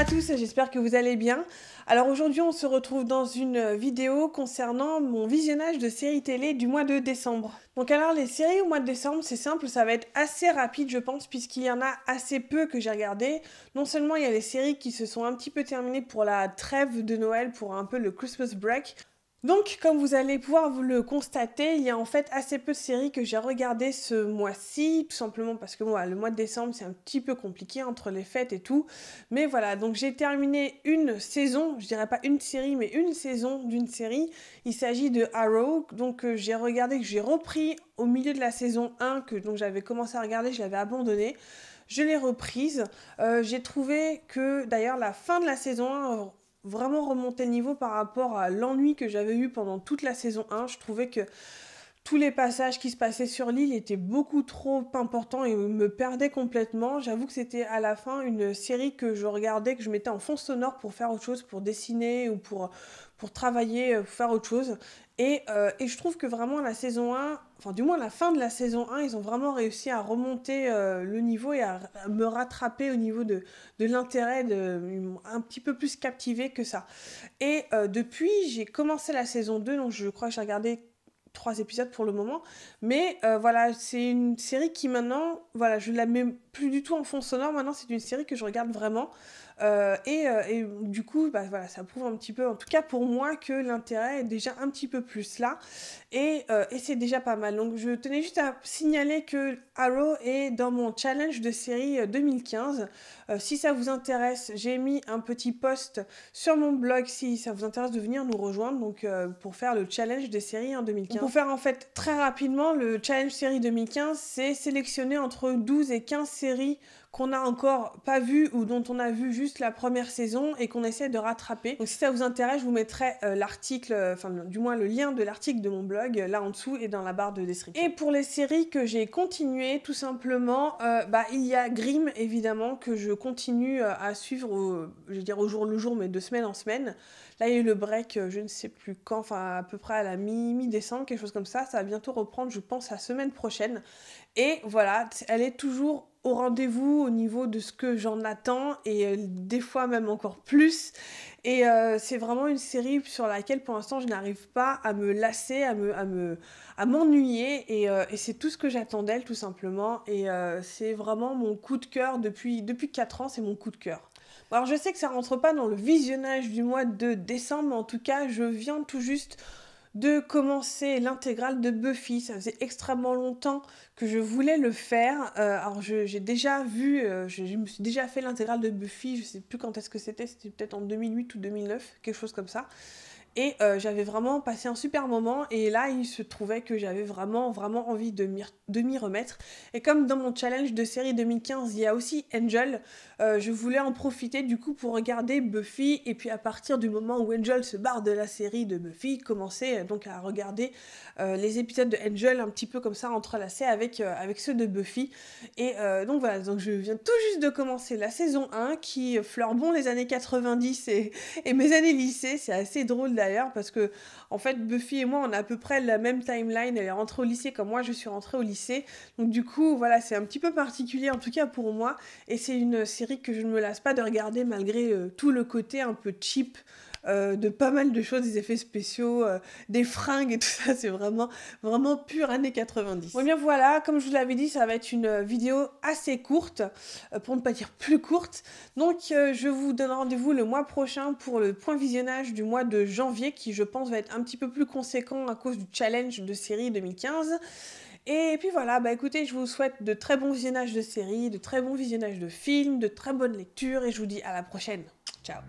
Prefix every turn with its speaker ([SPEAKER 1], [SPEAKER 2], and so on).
[SPEAKER 1] à tous, j'espère que vous allez bien. Alors aujourd'hui on se retrouve dans une vidéo concernant mon visionnage de séries télé du mois de décembre. Donc alors les séries au mois de décembre c'est simple, ça va être assez rapide je pense puisqu'il y en a assez peu que j'ai regardé. Non seulement il y a les séries qui se sont un petit peu terminées pour la trêve de Noël, pour un peu le Christmas break. Donc, comme vous allez pouvoir vous le constater, il y a en fait assez peu de séries que j'ai regardées ce mois-ci, tout simplement parce que moi, le mois de décembre, c'est un petit peu compliqué entre les fêtes et tout. Mais voilà, donc j'ai terminé une saison, je dirais pas une série, mais une saison d'une série. Il s'agit de Arrow, donc j'ai regardé, que j'ai repris au milieu de la saison 1, que donc j'avais commencé à regarder, je l'avais abandonnée. Je l'ai reprise. J'ai trouvé que d'ailleurs la fin de la saison 1 vraiment remonter le niveau par rapport à l'ennui que j'avais eu pendant toute la saison 1. Je trouvais que tous les passages qui se passaient sur l'île étaient beaucoup trop importants et me perdaient complètement. J'avoue que c'était à la fin une série que je regardais, que je mettais en fond sonore pour faire autre chose, pour dessiner ou pour travailler, pour faire autre chose. Et je trouve que vraiment la saison 1, enfin du moins la fin de la saison 1, ils ont vraiment réussi à remonter le niveau et à me rattraper au niveau de l'intérêt, un petit peu plus captivé que ça. Et depuis, j'ai commencé la saison 2, donc je crois que j'ai regardé 3 épisodes pour le moment, mais voilà, c'est une série qui maintenant, voilà, je la mets plus du tout en fond sonore, maintenant c'est une série que je regarde vraiment, et du coup, bah, voilà, ça prouve un petit peu, en tout cas pour moi, que l'intérêt est déjà un petit peu plus là, et c'est déjà pas mal. Donc je tenais juste à signaler que Arrow est dans mon challenge de série 2015. Si ça vous intéresse, j'ai mis un petit post sur mon blog si ça vous intéresse de venir nous rejoindre, donc pour faire le challenge des séries en 2015. Pour faire en fait très rapidement, le challenge série 2015, c'est sélectionner entre 12 et 15 séries qu'on n'a encore pas vues ou dont on a vu juste la première saison et qu'on essaie de rattraper. Donc si ça vous intéresse, je vous mettrai l'article, enfin du moins le lien de l'article de mon blog là en dessous et dans la barre de description. Et pour les séries que j'ai continuées, tout simplement, il y a Grimm évidemment que je continue à suivre, je vais dire au jour le jour, mais de semaine en semaine. Là, il y a eu le break, je ne sais plus quand, enfin à peu près à la mi-décembre, quelque chose comme ça. Ça va bientôt reprendre, je pense, la semaine prochaine. Et voilà, elle est toujours au rendez-vous au niveau de ce que j'en attends, et des fois même encore plus. Et c'est vraiment une série sur laquelle, pour l'instant, je n'arrive pas à me lasser, à m'ennuyer. Et c'est tout ce que j'attends d'elle, tout simplement. Et c'est vraiment mon coup de cœur depuis 4 ans, c'est mon coup de cœur. Alors je sais que ça rentre pas dans le visionnage du mois de décembre, mais en tout cas je viens tout juste de commencer l'intégrale de Buffy. Ça faisait extrêmement longtemps que je voulais le faire. Alors j'ai déjà vu, je me suis déjà fait l'intégrale de Buffy, je sais plus quand est-ce que c'était peut-être en 2008 ou 2009, quelque chose comme ça. Et j'avais vraiment passé un super moment, et là il se trouvait que j'avais vraiment envie de m'y remettre. Et comme dans mon challenge de série 2015 il y a aussi Angel, je voulais en profiter du coup pour regarder Buffy, et puis à partir du moment où Angel se barre de la série de Buffy, commencer donc à regarder les épisodes de Angel un petit peu comme ça entrelacés avec ceux de Buffy. Et donc voilà, donc je viens tout juste de commencer la saison 1 qui fleure bon les années 90 et mes années lycée. C'est assez drôle d'ailleurs parce que en fait Buffy et moi on a à peu près la même timeline. Elle est rentrée au lycée comme moi je suis rentrée au lycée, donc du coup voilà, c'est un petit peu particulier en tout cas pour moi, et c'est une série que je ne me lasse pas de regarder malgré tout le côté un peu cheap de pas mal de choses, des effets spéciaux, des fringues et tout ça. C'est vraiment pure années 90. Bon, bien voilà, comme je vous l'avais dit, ça va être une vidéo assez courte, pour ne pas dire plus courte. Donc je vous donne rendez-vous le mois prochain pour le point visionnage du mois de janvier, qui je pense va être un petit peu plus conséquent à cause du challenge de série 2015. Et puis voilà, bah écoutez, je vous souhaite de très bons visionnages de séries, de très bons visionnages de films, de très bonnes lectures, et je vous dis à la prochaine. Ciao.